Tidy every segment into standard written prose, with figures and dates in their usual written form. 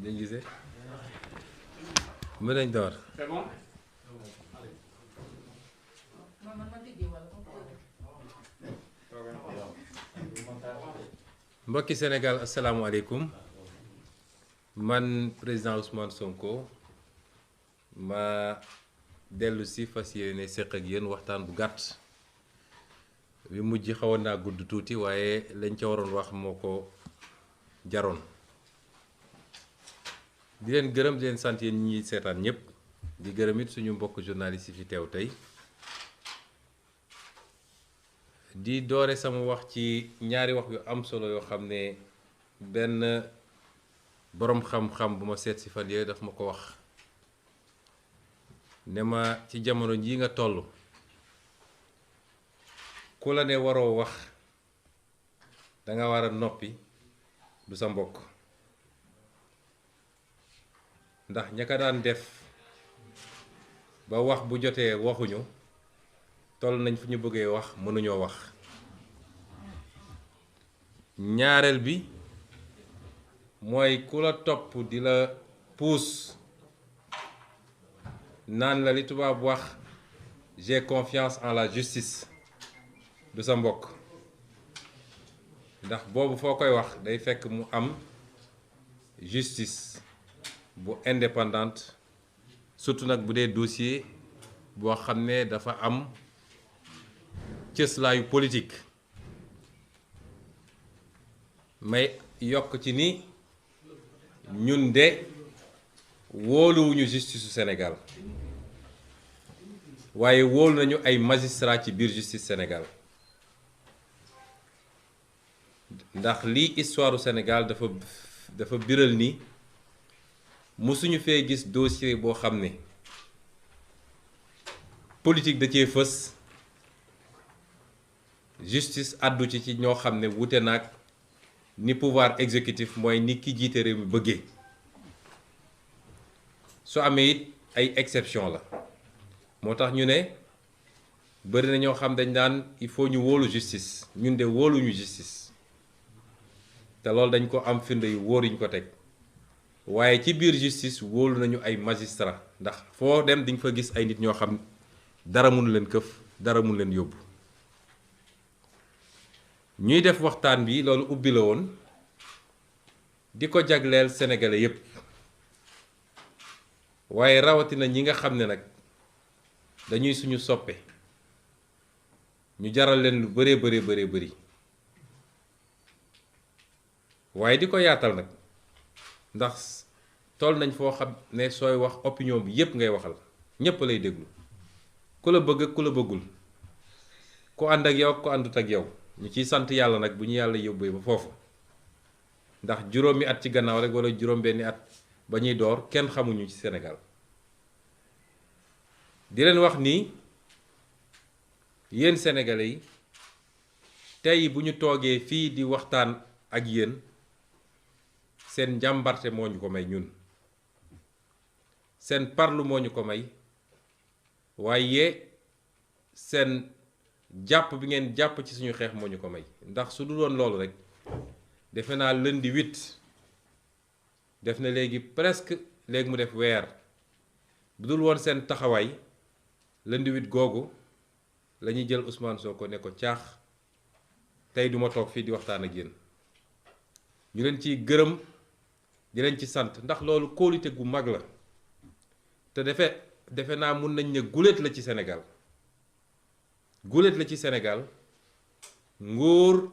dañ gisee mën nañ door. C'est bon? mbokki Sénégal asalaamualeykum man président Ousmane Sonko ma dellu si fas yéene séq ak yéen waxtaan bu gàtt bi mujj xawoon naa gudd tuuti waaye lañ ca waroon wax moo ko jaroon. di leen gërëm di leen sant yéen ñi seetaan ñëpp di gërëm it suñu mbokk journaliste yi fi teew tey di doore sama wax ci ñaari wax yu am solo yoo xam ne benn boroom xam-xam bu ma seet si fan yooyu daf ma ko wax ne ma ci jamono jii nga toll ku la ne waroo wax danga war a noppi du sa mbokk ndax ña ka daan def ba wax bu jotee waxuñu toll nañ fu ñu bëggee wax mënuñoo wax. ñaareel bi mooy ku la topp di la puus naan la li tubaab wax j'ai confiance en la justice du sa mbokk ndax boobu foo koy wax day fekk mu am justice bu indépendante surtout nag bu dee dossier boo xam ne dafa am cëslaayu politique. may yokk ci ni ñun de wóoluwuñu justice su Sénégal waaye wóolu nañu ay magistrat ci biir justice Sénégal ndax lii histoire u Sénégal dafa biral ni musuñu fee gis dossier boo xam ne politique da cee fës justice àddu ci ñoo xam ne wute naag ni pouvoir exécutif mooy ni ki jiite réew mi bëggee su amee it ay exception la moo tax ñu ne bëri na ñoo xam dañ naan il faut ñu wóolu justice ñun de wóoluñu justice te loolu dañ ko am firnde yu wóor yuñ ko teg waaye ci biir justice wóolu nañu ay magistrat ndax foo dem di nga fa gis ay nit ñoo xam dara mënu leen këf dara mënu leen yóbbu. ñuy def waxtaan bi loolu ubbi la woon di ko jagleel sénégalais yépp waaye rawatina ñi nga xam ne nag dañuy suñu soppe ñu jaral leen lu bëree bëri waaye di ko yaatal nag ndax toll nañ foo xam ne sooy wax opinion bi yépp ngay waxal ñépp lay déglu ku la bëgg ak ku la bëggul ku ànd ak yow ak ku àndut ak yow. ñu ciy sant yàlla nag bu ñu yàlla yóbbee ba foofu ndax juróomi at ci gannaaw rek wala juróom-benni at ba ñuy door kenn xamuñu ci Sénégal di leen wax ni yéen sénégalais yi tey bu ñu toogee fii di waxtaan ak yéen seen njàmbarte moo ñu ko may ñun seen parlu moo ñu ko may waaye seen jàpp bi ngeen jàpp ci suñu xeex moo ñu ko may ndax su dul woon loolu rek defe naa lundi 8 def na léegi presque léegi mu def weer bu dul woon seen taxawaay lundi 8 googu la ñuy jël Ousmane Sonko ne ko caax tey duma toog fii di waxtaan ak yéen ñu leen ciy gërëm di leen ci sant ndax loolu kóolute gu mag la te defe naa mun nañ ne guléet la ci Sénégal. guléet la ci Sénégal nguur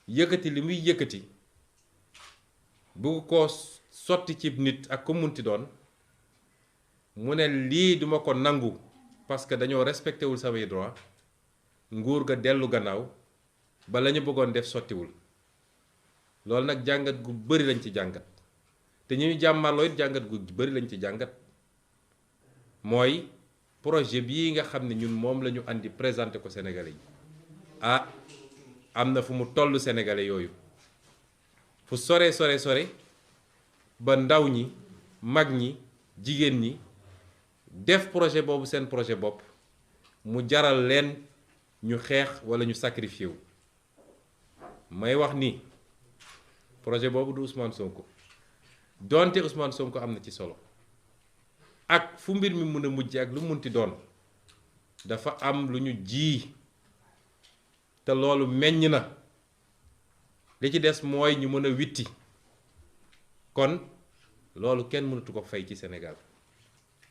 yëkkati li muy yëkkati bugg ko sotti ci nit ak ko munti doon mu ne lii duma ko nangu parce que dañoo respecté wul samay droit nguur ga dellu gannaaw ba la ñu bëggoon def sottiwul loolu nag jàngat gu bari lañ ci jàngat te ñu jàmmarloo it jàngat gu bari lañ ci jàngat mooy projet bii nga xam ne ñun moom la ñu andi présenté ko Sénégalais yi am na fu mu toll Sénégalais yooyu fu sore ba ndaw ñi mag ñi jigéen ñi def projet boobu seen projet bopp mu jaral leen ñu xeex walla ñu sacrifié wu may wax ni projet boobu du Ousmane Sonko donte Ousmane Sonko am na ci solo ak fu mbir mi mën a mujj ak lu munti doon dafa am lu ñu ji te loolu meññ na li ci des mooy ñu mën a witti kon loolu kenn mënatu ko fay ci Sénégal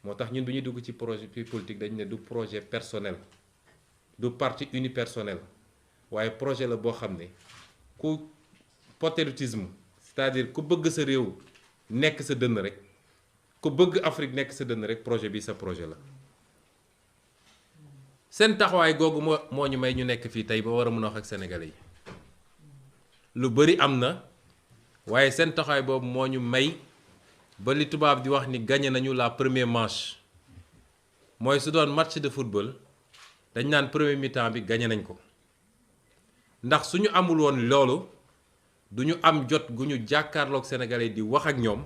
moo tax ñun bi ñuy dugg ci projet politique dañu ne du projet personnel du parti unipersonnel waaye projet la boo xam ne ku patriotisme c'est-à-dire ku bëgg sa réew nekk sa dënn rek ku bëgg Afrique nekk sa dënn rek projet bi sa projet la seen taxawaay googu moo ñu may ñu nekk fii tey ba war a mën a wax ak sénégalais yi lu bari am na waaye seen taxawaay boobu moo ñu may ba li tubaab di wax ni gagné nañu la première manche mooy su doon match de football dañ naan premier mi-temps bi gagné nañ ko ndax suñu amul woon loolu du ñu am jot gu ñu jàkkaarloog sénégalais di wax ak ñoom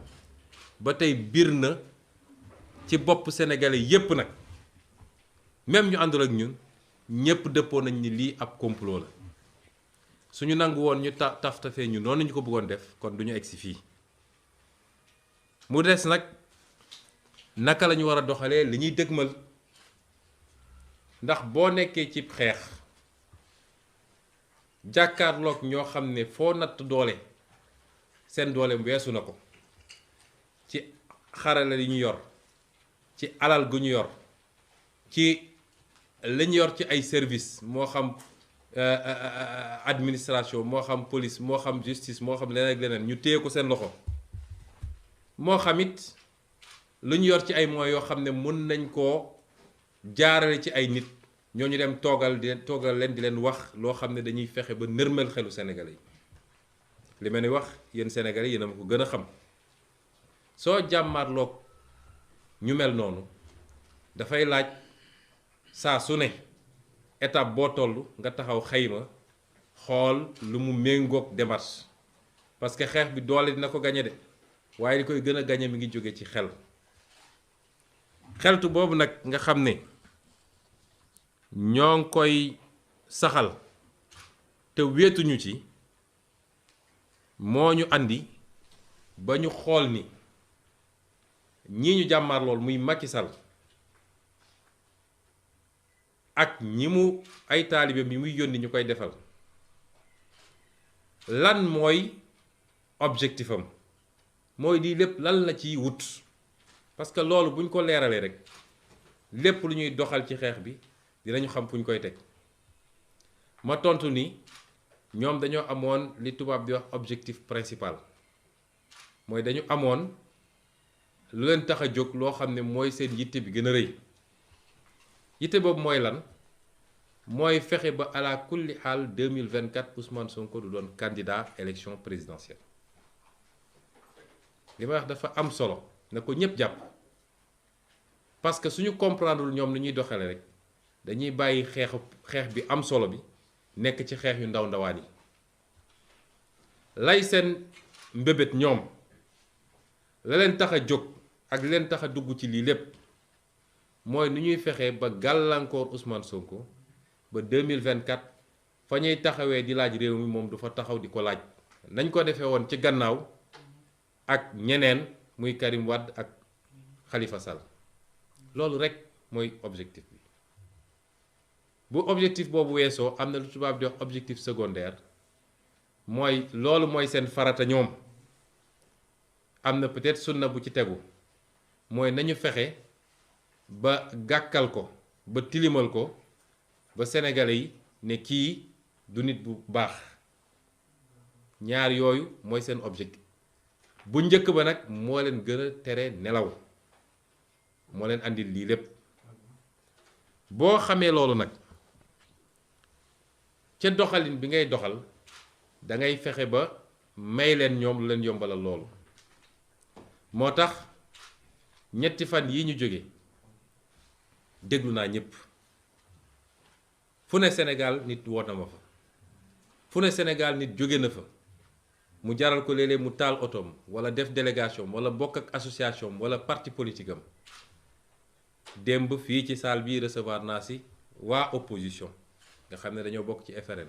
ba tey biir na ci bopp sénégalais yépp nag même ñu àndul ak ñun ñépp dëppoo nañ ni lii ab complot la suñu nangu woon ñu taftafee ñu noonu ñu ko bëggoon def kon du ñu egsi fii mu des nag naka la ñu war a doxalee li ñuy dëgmal ndax boo nekkee ci xeex jàkkaarloog ñoo xam ne foo natt doole seen doole weesu na ko ci xarala li ñu yor ci alal gu ñu yor ci li ñu yor ci ay service moo xam administration moo xam police moo xam justice moo xam leneen ak leneen ñu téye ko seen loxo moo xam it lu ñu yor ci ay moyens yoo xam ne mën nañ koo jaarale ci ay nit ñooñu dem toogal leen di leen wax loo xam ne dañuy fexe ba nërmel xelu Sénégalais yi li ma ni wax yéen Sénégalais yéen a ma ko gën a xam soo jàmmaarloog ñu mel noonu dafay laaj saa su ne étape boo toll nga taxaw xayma xool lu mu méngoog démarche parce que xeex bi doole dina ko gañe de waaye li koy gën a gañe mi ngi jóge ci xeltu boobu nag nga xam ne ñoo ngi koy saxal te wéetuñu ci moo ñu andi ba ñu xool ni ñii ñu jàmmaar lool muy Macky Sall ak ñi mu ay taalibeem yi muy yónni ñu koy defal lan mooy objectif am mooy di lépp lan la ciy wut parce que loolu buñ ko leeralee rek lépp lu ñuy doxal ci xeex bi dinañu xam fu ñu koy teg ma tontu ni ñoom dañoo amoon li tubaab di wax objectif principal mooy dañu amoon lu leen tax a jóg loo xam ne mooy seen yitte bi gën a rëy yitte boobu mooy lan mooy fexe ba ala kulli xaal 2024 Ousmane Sonko du doon candidat élection présidentielle li may wax dafa am solo na ko ñépp jàpp parce que suñu comprendrewul ñoom ni ñuy doxale rek dañuy bàyyi xeex bi am solo bi nekk ci xeex yu ndaw ndawaan yi lay seen mbébét ñoom la leen tax a jóg ak leen tax a dugg ci lii lépp mooy nu ñuy fexe ba gàllankoor Ousmane Sonko ba 2024 fa ñuy taxawee di laaj réew mi moom du fa taxaw di ko laaj nañ ko defee woon ci gannaaw ak ñeneen muy Karim Wade ak Khalifa Sall loolu rek mooy objectif bi bu objectif boobu weesoo am na lu tubaab di wax objectif secondaire mooy loolu mooy seen farata ñoom am na peut-être sunna bu ci tegu mooy nañu fexe ba gàkkal ko ba tilimal ko ba sénégalais yi ne kii du nit bu baax ñaar yooyu mooy seen objectif bu njëkk ba nag moo leen gën a tere nelaw moo leen andil lii lépp boo xamee loolu nag ca doxalin bi ngay doxal da ngay fexe ba may leen ñoom lu leen yombalal loolu moo tax ñetti fan yi ñu jóge déglu naa ñëpp fu ne Sénégal nit woo na ma fa fu ne Sénégal nit jóge na fa mu jaral ko léeg-léeg mu taal otoom wala def délégation wala bokk ak association wala parti politique am démb fii ci salle bii recevoir naa si waa opposition nga xam ne dañoo bokk ci FRN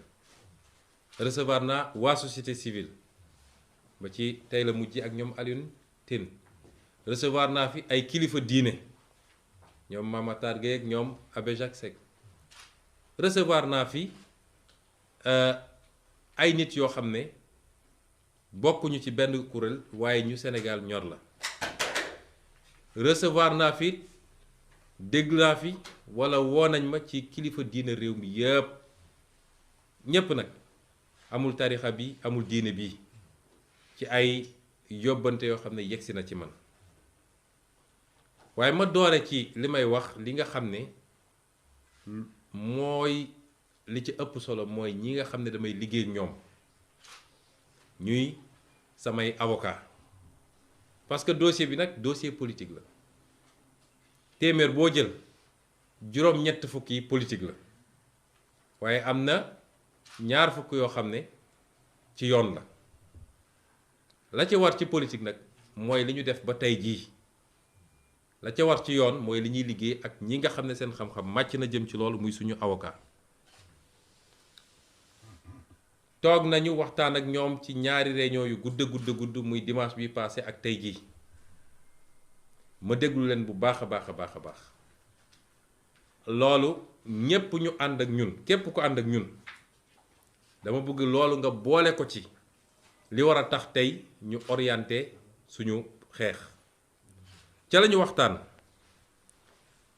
recevoir naa waa société civile ba ci tey la mujj ak ñoom Alioune Tine recevoir naa fi ay kilifa diine ñoom Mame Matar Gueye ak ñoom Abbé Jacques Seck recevoir naa fi ay nit yoo xam ne bokkuñu ci benn kuréel waaye ñu Sénégal ñor la recevoir naa fi dégg naa fi walla woo nañ ma ci kilifa diine réew mi yépp ñépp nag amul tarixa bi amul diine bi ci ay yóbbante yoo xam ne yegsi na ci man waaye ma doore ci li may wax li nga xam ne mooy li ci ëpp solo mooy ñi nga xam ne damay liggéey ñoom ñuy samay avocat parce que dossier bi nag dossier politique la téeméer boo jël juróom-ñett fukk yi politique la waaye am na ñaar fukk yoo xam ne ci yoon la ca war ci politique nag mooy li ñu def ba tey jii la ca war ci yoon mooy li ñuy liggéey ak ñi nga xam ne seen xam-xam màcc na jëm ci loolu muy suñu avocat toog nañu waxtaan ak ñoom ci ñaari réunion yu gudd muy dimanche bi passé ak tey jii ma déglu leen bu baax a baax loolu ñépp ñu ànd ak ñun képp ko ànd ak ñun dama bëgg loolu nga boole ko ci li war a tax tey ñu orienté suñu xeex ca lañu waxtaan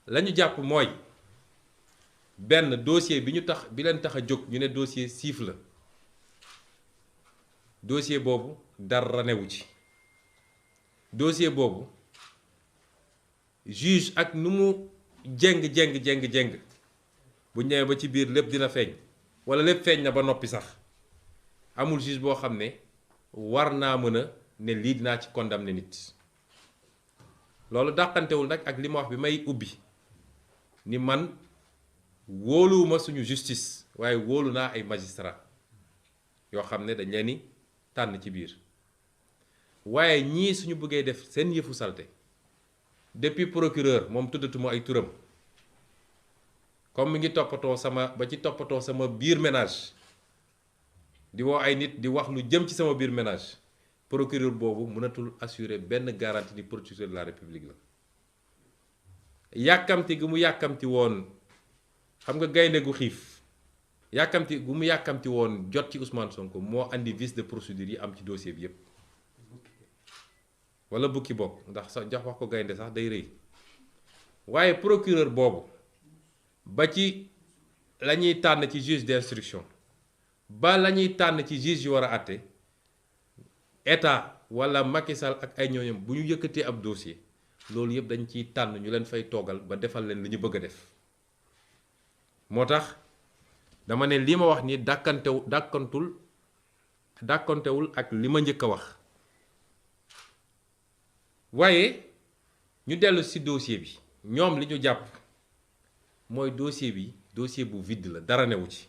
lañu jàpp mooy benn dossier bi leen tax a jóg ñu ne dossier siif la dossier boobu dara newu ci dossier boobu juge ak nu mu jeng bu ñëwee ba ci biir lépp dina feeñ walla lépp feeñ na ba noppi sax amul juge boo xam ne war naa mën a ne lii dinaa ci condamné nit loolu dàqantewul nag ak li ma wax bi may ubbi ni man wóoluwuma suñu justice waaye wóolu naa ay magistrat yoo xam ne dañ leen ni tànn ci biir waaye ñii suñu bëggee def seen yëfu salte depuis procureur moom tuddatuma ay turam comme mi ngi toppatoo sama biir ménage di woo ay nit di wax lu jëm ci sama biir ménage procureur boobu mënatul assurer benn garantie ni procureur de la république la yàkkamti gu mu yàkkamti woon xam nga gaynde gu xiif yàkkamti gu mu yàkkamti woon jot ci Ousmane Sonko moo andi vice de procédure yi am ci dossier bi yépp wala bukki bokk ndax sax jox wax ko gaynde sax day rëy waaye procureur boobu ba ci la ñuy tànn ci juge d'instruction ba la ñuy tànn ci juge yu war a àtte état wala Macky Sall ak ay ñooñam bu ñu yëkkatee ab dossier loolu yëpp dañ ciy tànn ñu leen fay toogal ba defal leen li ñu bëgg a def moo tax dama ne li ma wax ni dàkkantewul ak li ma njëkk a wax waaye ñu dellu ci dossier bi ñoom li ñu jàpp mooy dossier bi dossier bu vide la dara newu ci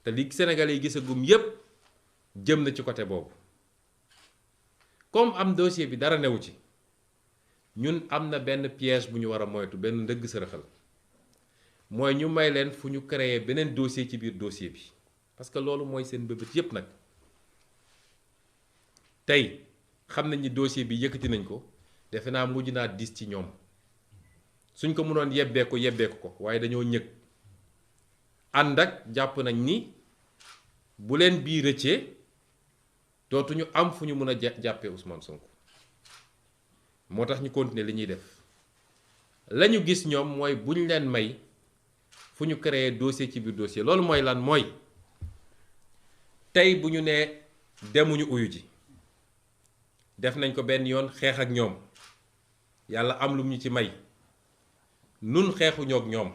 te li Sénégalais yi gisagum yépp jëm na ci côté boobu comme am dossier bi dara newu ci ñun am na benn piège bu ñu war a moytu benn ndëgg sërëxal mooy ñu may leen fu ñu créer beneen dossier ci biir dossier bi parce que loolu mooy seen bëbët yépp nag tey xam nañ ni dossier bi yëkkati nañ ko defe naa mujj naa diis ci ñoom suñ ko mënoon yebbeeku ko waaye dañoo ñëg ànd ak jàpp nañ ni bu leen bii rëccee dootuñu am fu ñu mën a jàppee Ousmane Sonko moo tax ñu continuer li ñuy def lañu gis ñoom mooy buñ leen may fu ñu créer dossier ci biir dossier loolu mooy lan mooy tey bu ñu nee demuñu uyu ji def nañ ko benn yoon xeex ak ñoom yàlla am lu ñu ci may nun xeexuñoo ak ñoom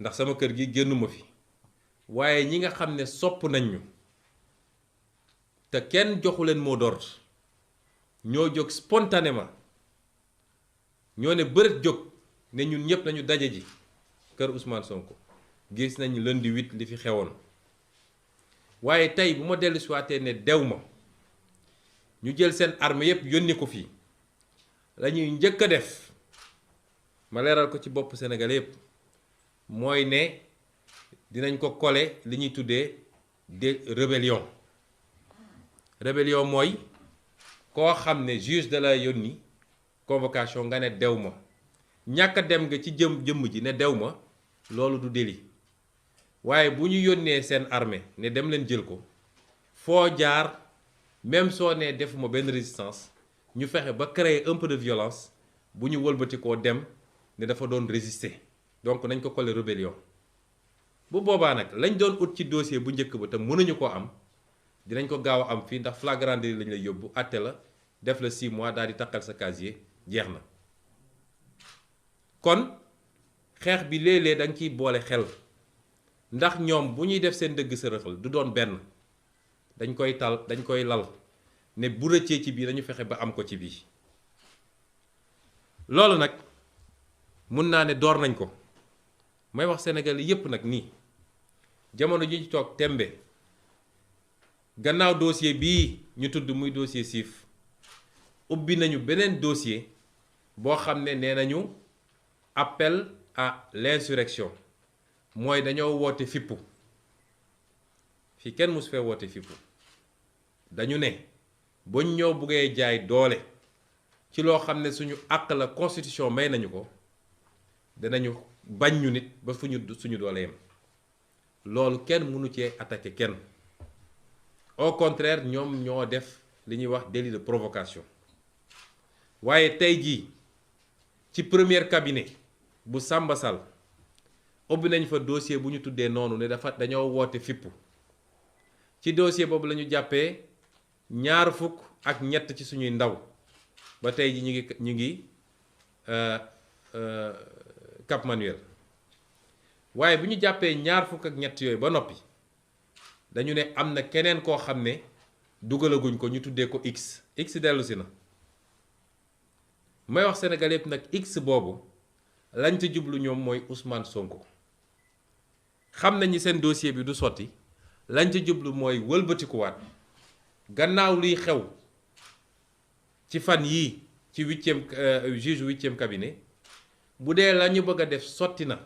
ndax sama kër gi génnuma fi waaye ñi nga xam ne sopp nañ ñu te kenn joxu leen mot d'ordre ñoo jóg spontanément ñoo ne bërët jóg ne ñun ñëpp nañu daje ji kër Ousmane Sonko gis nañ lundi 8 li fi xewoon waaye tey bu ma dellu siwaatee ne dew ma ñu jël seen arme yépp yónni ko fii lañuy njëkk a def ma leeral ko ci bopp Sénégal yépp mooy ne dinañ ko coller li ñuy tuddee de rébellion mooy koo xam ne juge de la yónni convocation nga ne dew ma ñàkk dem nga ci jëmm ji ne dew ma loolu du délit waaye bu ñu yónnee seen armée ne dem leen jël ko foo jaar même soo nee defuma benn résistance ñu fexe ba créer un peu de violence bu ñu wëlbati koo dem ne dafa doon résister donc nañ ko coller rébellion bu boobaa nag lañ doon ut ci dossier bu njëkk ba te mënuñu koo am dinañ ko gaaw a am fii ndax flagrant délit lañ lay yóbbu àtte la def la 6 mois daal di takkal sa casier jeex na kon xeex bi léeg-léeg da nga ciy boole xel ndax ñoom bu ñuy def seen dëgg sërëxal du doon benn dañ koy lal ne bu rëccee ci bii dañu fexe ba am ko ci bii loolu nag mun naa ne door nañ ko may wax Sénégal yépp nag nii jamono ji ñu toog tembe gannaaw dossier bii ñu tudd muy dossier Siff ubbi nañu beneen dossier boo xam ne nee nañu appel à l'insurrection mooy dañoo woote fippu fi kenn mus fee woote fippu dañu ne buñ ñoo buggee jaay doole ci loo xam ne suñu àq la constitution may nañu ko danañu bañ ñu nit ba suñu doole yem loolu kenn mënu cee attaquer kenn au contraire ñoom ñoo def li ñuy wax délit de provocation waaye tey jii ci premier cabinet bu Samba Sall ubbi nañ fa dossier bu ñu tuddee noonu ne dañoo woote fippu ci dossier boobu la ñu jàppee 23 ci suñuy ndaw ba tey ji ñu ngi Cap Manuel waaye bu ñu jàppee 23 yooyu ba noppi dañu ne am na keneen koo xam ne dugalaguñ ko ñu tuddee ko X dellu si na may wax Sénégal yëpp nag X boobu lañ ci jublu ñoom mooy Ousmane Sonko xam nañu seen dossier bi du sotti lañ ci jublu mooy wëlbatikuwaat gannaaw luy xew ci fan yii ci juge 8e cabinet bu dee la ñu bëgg a def sotti na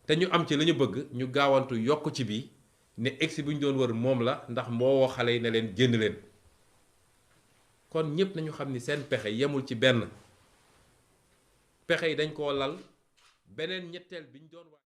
te ñu am ci la ñu bëgg ñu gaawantu yokk ci bii ne X bu ñu doon wër moom la ndax moo woo xale yi ne leen génn leen kon ñépp nañu xam ni seen pexe yemul ci benn pexe yi dañ koo lal beneen ñetteel bi ñu doon wax